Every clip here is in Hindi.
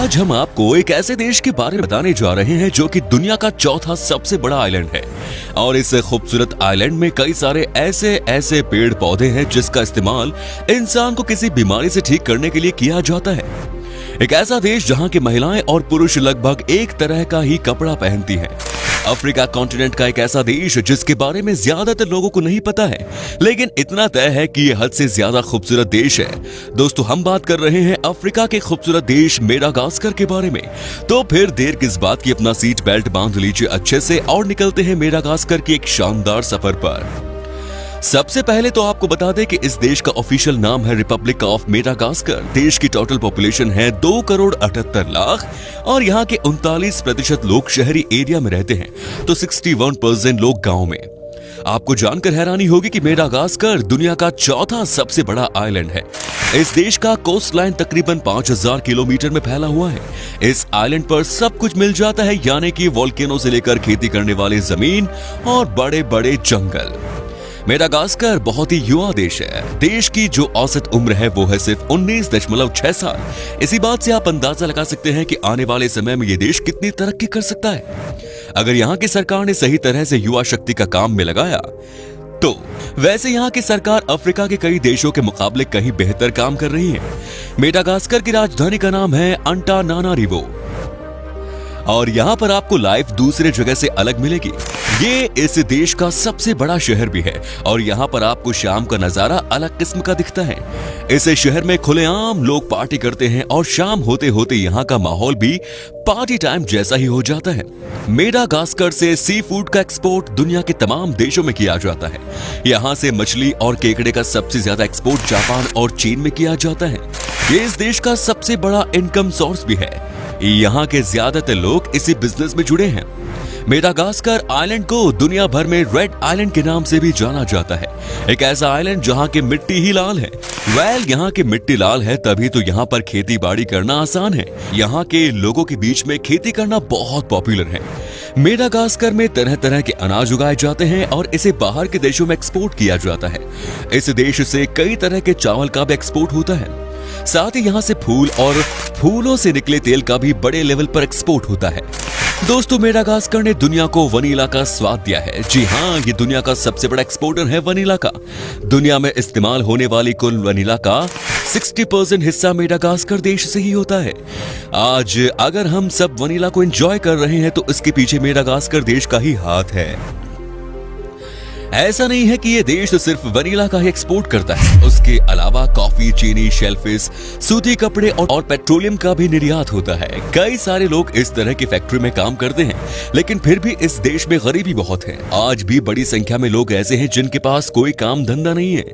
आज हम आपको एक ऐसे देश के बारे में बताने जा रहे हैं जो कि दुनिया का चौथा सबसे बड़ा आइलैंड है और इस खूबसूरत आइलैंड में कई सारे ऐसे पेड़ पौधे हैं जिसका इस्तेमाल इंसान को किसी बीमारी से ठीक करने के लिए किया जाता है। एक ऐसा देश जहां की महिलाएं और पुरुष लगभग एक तरह का ही कपड़ा पहनती हैं। अफ्रीका कॉन्टिनेंट का एक ऐसा देश जिसके बारे में ज्यादातर लोगों को नहीं पता है, लेकिन इतना तय है कि यह हद से ज्यादा खूबसूरत देश है। दोस्तों, हम बात कर रहे हैं अफ्रीका के खूबसूरत देश मेडागास्कर के बारे में। तो फिर देर किस बात की, अपना सीट बेल्ट बांध लीजिए अच्छे से और निकलते हैं मेडागास्कर की एक शानदार सफर पर। सबसे पहले तो आपको बता दें कि इस देश का ऑफिशियल नाम है रिपब्लिक ऑफ मेडागास्कर। देश की टोटल पॉपुलेशन है 2,78,00,000 और यहाँ के 39% लोग शहरी एरिया में रहते हैं, तो 61% लोग गांव में। आपको जानकर हैरानी होगी कि मेडागास्कर दुनिया का चौथा सबसे बड़ा आइलैंड है। इस देश का कोस्ट लाइन तकरीबन 5,000 किलोमीटर में फैला हुआ है। इस आइलैंड पर सब कुछ मिल जाता है, यानी कि वोल्केनो से लेकर खेती करने वाली जमीन और बड़े बड़े जंगल। मेडागास्कर बहुत ही युवा देश है। देश की जो औसत उम्र है वो है सिर्फ 19.6 साल। इसी बात से आप अंदाजा लगा सकते हैं कि आने वाले समय में ये देश कितनी तरक्की कर सकता है अगर यहाँ की सरकार ने सही तरह से युवा शक्ति का काम में लगाया तो। वैसे यहाँ की सरकार अफ्रीका के कई देशों के मुकाबले कहीं बेहतर काम कर रही है। मेडागास्कर की राजधानी का नाम है अंटानानारिवो और यहाँ पर आपको लाइफ दूसरे जगह से अलग मिलेगी। ये इस देश का सबसे बड़ा शहर भी है और यहाँ पर आपको शाम का नजारा अलग किस्म का दिखता है। इस शहर में खुलेआम लोग पार्टी करते हैं और शाम होते होते यहाँ का माहौल भी पार्टी टाइम जैसा ही हो जाता है। मेडागास्कर से सी फूड का एक्सपोर्ट दुनिया के तमाम देशों में किया जाता है। यहाँ से मछली और केकड़े का सबसे ज्यादा एक्सपोर्ट जापान और चीन में किया जाता है। ये इस देश का सबसे बड़ा इनकम सोर्स भी है। यहाँ के ज्यादातर लोग इसी बिजनेस में जुड़े हैं। मेडागास्कर आइलैंड को दुनिया भर में रेड आइलैंड के नाम से भी जाना जाता है। एक ऐसा आइलैंड जहाँ की मिट्टी ही लाल है। यहाँ की मिट्टी लाल है तभी तो यहाँ पर खेती बाड़ी करना आसान है। यहाँ के लोगों के बीच में खेती करना बहुत पॉपुलर है। मेडागास्कर में तरह तरह के अनाज उगाए जाते हैं और इसे बाहर के देशों में एक्सपोर्ट किया जाता है। इस देश से कई तरह के चावल का भी एक्सपोर्ट होता है। साथ ही यहाँ से फूल और फूलों से निकले तेल का भी बड़े लेवल पर एक्सपोर्ट होता है। दोस्तों, मेडागास्कर ने दुनिया को वनीला का स्वाद दिया है। जी हाँ, ये दुनिया का सबसे बड़ा एक्सपोर्टर है वनीला का। दुनिया में इस्तेमाल होने वाली कुल वनीला का 60% हिस्सा मेडागास्कर देश से ही होता है। आज अगर हम सब वनीला को एंजॉय कर रहे हैं तो इसके पीछे मेडागास्कर देश का ही हाथ है। ऐसा नहीं है कि ये देश सिर्फ वनीला का ही एक्सपोर्ट करता है, उसके अलावा कॉफी, चीनी, शेलफिश, सूती कपड़े और पेट्रोलियम का भी निर्यात होता है। कई सारे लोग इस तरह की फैक्ट्री में काम करते हैं, लेकिन फिर भी इस देश में गरीबी बहुत है। आज भी बड़ी संख्या में लोग ऐसे हैं जिनके पास कोई काम धंधा नहीं है।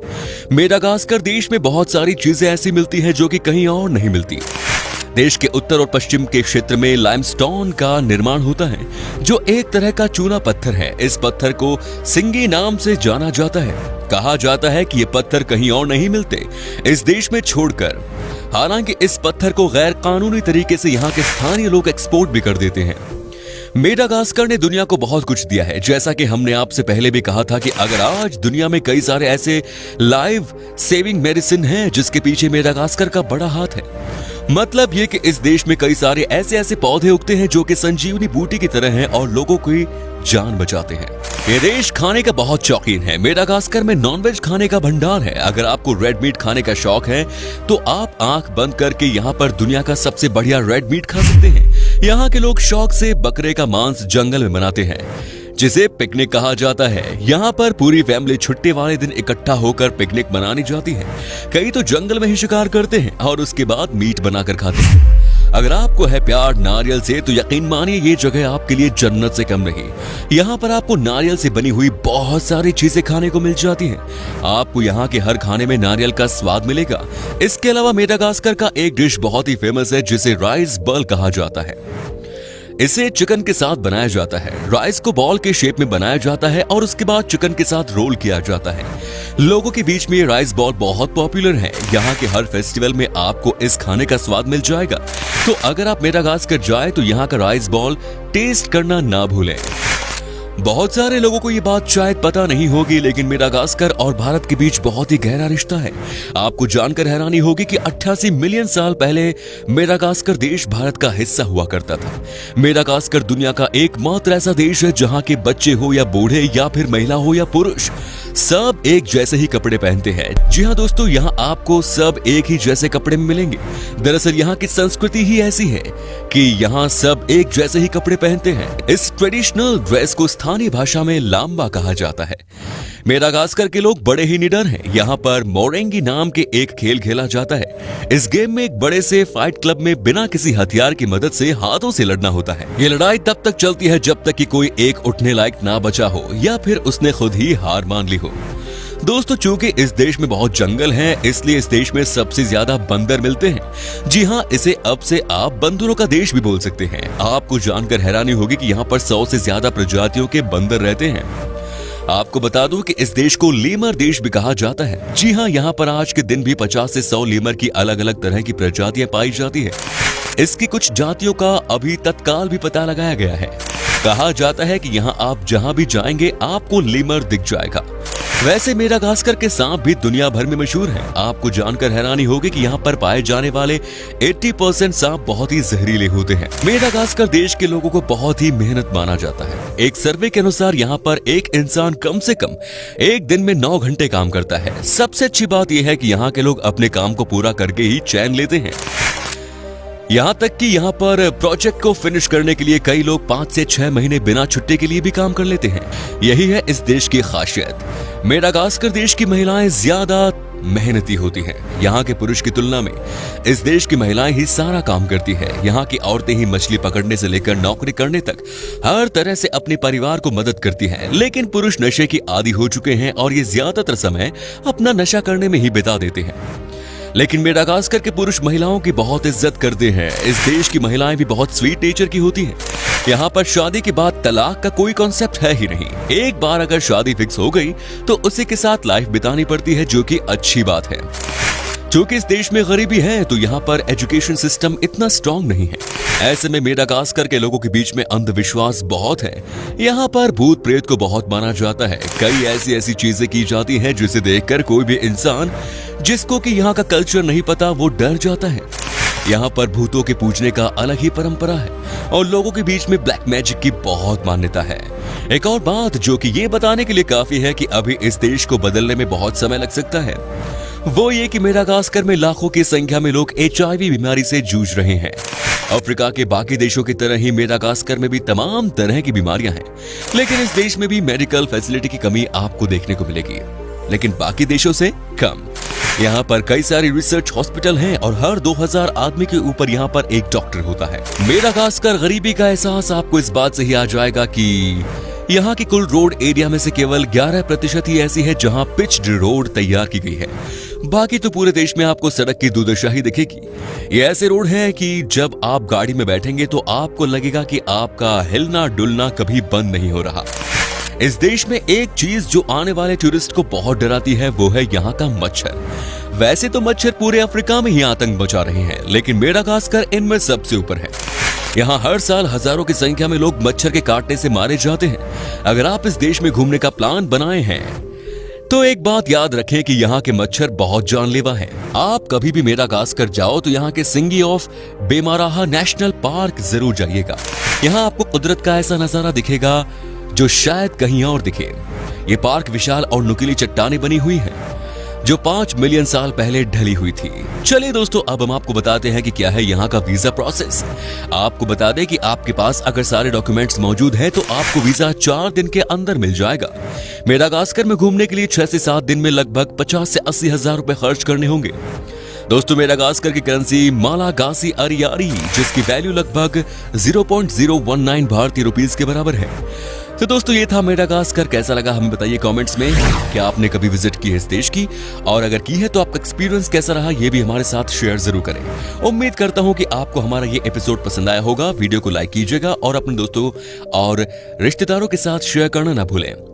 मेडागास्कर देश में बहुत सारी चीजें ऐसी मिलती हैं जो कि कहीं और नहीं मिलती। देश के उत्तर और पश्चिम के क्षेत्र में लाइमस्टोन का निर्माण होता है, जो एक तरह का चूना पत्थर है। इस पत्थर को सिंगी नाम से जाना जाता है। कहा जाता है कि ये पत्थर कहीं और नहीं मिलते इस देश में छोड़कर। हालांकि इस पत्थर को गैर कानूनी तरीके से यहाँ के स्थानीय लोग एक्सपोर्ट भी कर देते हैं। मेडागास्कर ने दुनिया को बहुत कुछ दिया है। जैसा कि हमने आपसे पहले भी कहा था कि अगर आज दुनिया में कई सारे ऐसे लाइव सेविंग मेडिसिन हैं जिसके पीछे मेडागास्कर का बड़ा हाथ है। मतलब ये कि इस देश में कई सारे ऐसे पौधे उगते हैं जो कि संजीवनी बूटी की तरह हैं और लोगों की जान बचाते हैं। ये देश खाने का बहुत शौकीन है। मेडागास्कर में नॉनवेज खाने का भंडार है। अगर आपको रेड मीट खाने का शौक है तो आप आंख बंद करके यहाँ पर दुनिया का सबसे बढ़िया रेड मीट खा सकते हैं। यहाँ के लोग शौक से बकरे का मांस जंगल में बनाते हैं, जिसे पिकनिक कहा जाता है। यहाँ पर पूरी फैमिली छुट्टी वाले दिन इकट्ठा होकर पिकनिक मनाने जाती है। कई तो जंगल में ही शिकार करते हैं और उसके बाद मीट बनाकर खाते हैं। अगर आपको है प्यार नारियल से तो यकीन मानिए ये जगह आपके लिए जन्नत से कम नहीं। यहाँ पर आपको नारियल से बनी हुई बहुत सारी चीजें खाने को मिल जाती हैं। आपको यहाँ के हर खाने में नारियल का स्वाद मिलेगा। इसके अलावा मेडागास्कर का एक डिश बहुत ही फेमस है जिसे राइस बॉल कहा जाता है। इसे चिकन के साथ बनाया जाता है। राइस को बॉल के शेप में बनाया जाता है और उसके बाद चिकन के साथ रोल किया जाता है। लोगों के बीच में ये राइस बॉल बहुत पॉपुलर है। यहाँ के हर फेस्टिवल में आपको इस खाने का स्वाद मिल जाएगा। तो अगर आप मेडागास्कर जाए तो यहाँ का राइस बॉल टेस्ट करना ना भूलें। बहुत सारे लोगों को ये बात शायद पता नहीं होगी, लेकिन मेडागास्कर और भारत के बीच बहुत ही गहरा रिश्ता है। आपको जानकर हैरानी होगी कि 88 मिलियन साल पहले मेडागास्कर देश भारत का हिस्सा हुआ करता था। मेडागास्कर दुनिया का एकमात्र ऐसा देश है जहां के बच्चे हो या बूढ़े या फिर महिला हो या पुरुष, सब एक जैसे ही कपड़े पहनते हैं। जी हाँ दोस्तों, यहाँ आपको सब एक ही जैसे कपड़े मिलेंगे। दरअसल यहाँ की संस्कृति ही ऐसी है कि यहाँ सब एक जैसे ही कपड़े पहनते हैं। इस ट्रेडिशनल ड्रेस को स्थानीय भाषा में लाम्बा कहा जाता है। मेडागास्कर के लोग बड़े ही निडर हैं। यहाँ पर मोरेंगी नाम के एक खेल खेला जाता है। इस गेम में एक बड़े से फाइट क्लब में बिना किसी हथियार की मदद से हाथों से लड़ना होता है। ये लड़ाई तब तक चलती है जब तक कि कोई एक उठने लायक ना बचा हो या फिर उसने खुद ही हार मान ली हो। दोस्तों, चूंकि इस देश में बहुत जंगल हैं, इसलिए इस देश में सबसे ज्यादा बंदर मिलते हैं। जी हाँ, इसे अब से आप बंदरों का देश भी बोल सकते हैं। आपको जानकर हैरानी होगी कि यहाँ पर 100 से ज्यादा प्रजातियों के बंदर रहते हैं। आपको बता दूं कि इस देश को लीमर देश भी कहा जाता है। जी हाँ, यहाँ पर आज के दिन भी 50 से 100 लीमर की अलग अलग तरह की प्रजातियां पाई जाती है। इसकी कुछ जातियों का अभी तत्काल भी पता लगाया गया है। कहा जाता है कि यहाँ आप जहाँ भी जाएंगे आपको लीमर दिख जाएगा। वैसे मेडागास्कर के सांप भी दुनिया भर में मशहूर हैं। आपको जानकर हैरानी होगी कि यहाँ पर पाए जाने वाले 80% सांप बहुत ही जहरीले होते हैं। मेडागास्कर देश के लोगों को बहुत ही मेहनत माना जाता है। एक सर्वे के अनुसार यहाँ पर एक इंसान कम से कम एक दिन में 9 घंटे काम करता है। सबसे अच्छी बात यह है कि यहाँ के लोग अपने काम को पूरा करके ही चैन लेते हैं। यहाँ तक कि यहाँ पर प्रोजेक्ट को फिनिश करने के लिए कई लोग 5 से 6 महीने बिना छुट्टी के लिए भी काम कर लेते हैं। यही है इस देश की खासियत। मेडागास्कर देश की महिलाएं ज्यादा मेहनती होती हैं। यहाँ के पुरुष की तुलना में इस देश की महिलाएं ही सारा काम करती है। यहाँ की औरतें ही मछली पकड़ने से लेकर नौकरी करने तक हर तरह से अपने परिवार को मदद करती हैं। लेकिन पुरुष नशे की आदी हो चुके हैं और ये ज्यादातर समय अपना नशा करने में ही बिता देते हैं। लेकिन मेडागास्कर के पुरुष महिलाओं की बहुत इज्जत करते हैं। इस देश की महिलाएं भी बहुत स्वीट नेचर की होती हैं। यहाँ पर शादी के बाद तलाक का कोई कॉन्सेप्ट है ही नहीं। एक बार अगर शादी फिक्स हो गई तो उसी के साथ लाइफ बितानी पड़ती है, जो कि अच्छी बात है। क्योंकि इस देश में गरीबी है तो यहाँ पर एजुकेशन सिस्टम इतना स्ट्रांग नहीं है। ऐसे में मेडागास्कर के लोगों के बीच में अंधविश्वास बहुत है। यहाँ पर भूत प्रेत को बहुत माना जाता है। कई ऐसी चीजें की जाती हैं जिसे देखकर कोई भी इंसान जिसको कि यहाँ का कल्चर नहीं पता वो डर जाता है। यहाँ पर भूतों के पूजने का अलग ही परंपरा है और लोगों के बीच में ब्लैक मैजिक की बहुत मान्यता है। एक और बात जो कि ये बताने के लिए काफी है कि अभी इस देश को बदलने में बहुत समय लग सकता है, वो ये कि मेडागास्कर में लाखों की संख्या में लोग HIV बीमारी से जूझ रहे हैं। अफ्रीका के बाकी देशों की तरह ही मेडागास्कर में भी तमाम तरह की बीमारियां हैं, लेकिन इस देश में भी मेडिकल फैसिलिटी की कमी आपको देखने को मिलेगी, लेकिन बाकी देशों से कम। यहाँ पर कई सारे रिसर्च हॉस्पिटल हैं और हर 2000 आदमी के ऊपर यहाँ पर एक डॉक्टर होता है। मेडागास्कर गरीबी का एहसास आपको इस बात से ही आ जाएगा कि यहाँ की कुल रोड एरिया में से केवल 11% ही ऐसी है जहाँ पिच्ड रोड तैयार की गई है। बाकी तो पूरे देश में आपको सड़क की दुर्दशा ही दिखेगी। ये ऐसे रोड हैं कि जब आप गाड़ी में बैठेंगे तो आपको लगेगा कि आपका हिलना डुलना कभी बंद नहीं हो रहा। इस देश में एक चीज जो आने वाले टूरिस्ट को बहुत डराती है वो है यहाँ का मच्छर। वैसे तो मच्छर पूरे अफ्रीका में ही आतंक मचा रहे हैं, लेकिन मेडागास्कर इनमें सबसे ऊपर है। यहाँ हर साल हजारों की संख्या में लोग मच्छर के काटने से मारे जाते हैं। अगर आप इस देश में घूमने का प्लान बनाए हैं तो एक बात याद रखें कि यहाँ के मच्छर बहुत जानलेवा हैं। आप कभी भी मेडागास्कर जाओ तो यहाँ के सिंगी ऑफ बेमाराहा नेशनल पार्क जरूर जाइएगा। यहाँ आपको कुदरत का ऐसा नजारा दिखेगा जो शायद कहीं और दिखे। ये पार्क विशाल और नुकीली चट्टानें बनी हुई हैं जो 5 मिलियन साल पहले ढली हुई थी। चलिए दोस्तों, अब हम आपको बताते हैं कि क्या है यहाँ का वीजा प्रोसेस। आपको बता दें कि आपके पास अगर सारे डॉक्यूमेंट्स मौजूद हैं तो आपको वीजा 4 दिन के अंदर मिल जाएगा। मेडागास्कर में घूमने के लिए 6 से 7 दिन में लगभग 50 से 80 हजार रुपए खर्च करने होंगे। दोस्तों, मेडागास्कर की करेंसी मालागासी अरियारी, जिसकी वैल्यू लगभग 0.019 भारतीय रुपीस के बराबर है। तो दोस्तों, ये था मेडागास्कर। कैसा लगा हमें बताइए कमेंट्स में। क्या आपने कभी विजिट की है इस देश की, और अगर की है तो आपका एक्सपीरियंस कैसा रहा ये भी हमारे साथ शेयर जरूर करें। उम्मीद करता हूं कि आपको हमारा ये एपिसोड पसंद आया होगा। वीडियो को लाइक कीजिएगा और अपने दोस्तों और रिश्तेदारों के साथ शेयर करना ना भूलें।